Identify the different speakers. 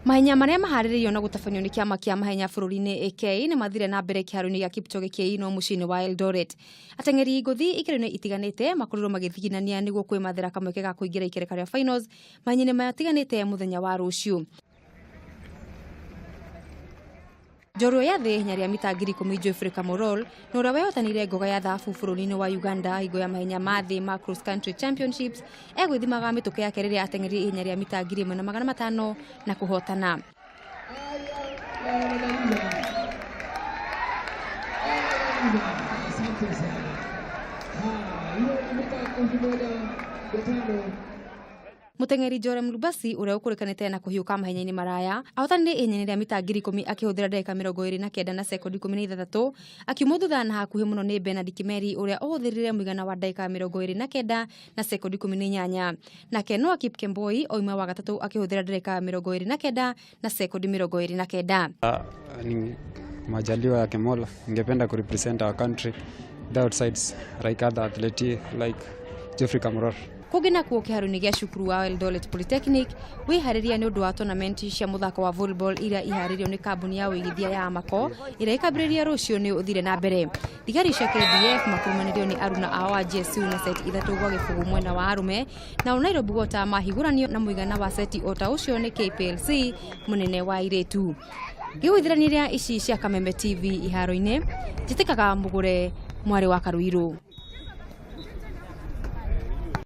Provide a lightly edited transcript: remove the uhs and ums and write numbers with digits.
Speaker 1: Mahenya maria maharĩrĩirio na gũtabanio nĩ kĩama kĩa mahenya bũrũri-inĩ AK nĩ mathire na mbere kĩharo-inĩ gĩa Kipchoge Keino mũciĩ-inĩ wa Eldoret. Ateng'eri ngũthi ikĩro-inĩ itiganĩte makorirwo magĩthiginania nĩguo kwĩmathĩra kamweke ga kũingĩra ikereka rĩa finals mahenya-inĩ matiganĩte mũthenya wa rũciũ. Njorua ya thĩ ihenya rĩa mita 10,000 Geoffrey Kamworor na ũrĩa wehotanĩire ngoga ya thahabu bũrũri-inĩ wa Uganda hingo ya mahenya ma thĩ ma Cross Country Championships egwĩthimaga mĩtũkĩ yake rĩrĩa ateng'eri ihenya rĩa mita 1,500 na kũhotana. Muteng'eri Jorem Lubasi ũrĩa ũkũrĩkanĩte na kũhiũka mahenya-inĩ maraya ahotanire ihenya rĩa mita 10,000 akĩhũthĩra ndagĩka 29 na sekondi 16 akiuma thutha na hakuhĩ mũno nĩ Bernard Kimeli ũrĩa ũhũthĩrire mũigana wa ndagĩka 29 na sekondi 18. Nake Noah Kipkemboi oima wa gatatũ akĩhũthĩra ndagĩka 29 na sekondi 29.
Speaker 2: Ni majaliwa ya Mola, ningependa kurepresent our country the outsides like other athletes like Geoffrey Kamworor.
Speaker 1: Kũgina kuo kĩharo-inĩ gĩa cukuru wa Eldoret Polytechnic wĩharĩria nĩ ũndũ wa tournament cia mũthako wa volleyball iria iharĩrio nĩ kambuni ya ũigithia ya Amako ĩrĩa ĩkambĩrĩria rũciũ nĩ ũthire na mbere. Thigari cia KDF makurumanĩrio nĩ aruna ao a GSU na seti 3 gwa gĩbũgũ mwena wa arume na Nairobi Water mahiguranio na mũigana wa seti ota ũcio nĩ KPLC mũnene wa airĩtu. Gĩgũithĩranĩria ici cia Kameme TV iharo-inĩ njĩtĩkaga mũgũre mwarĩ wa Karuiru.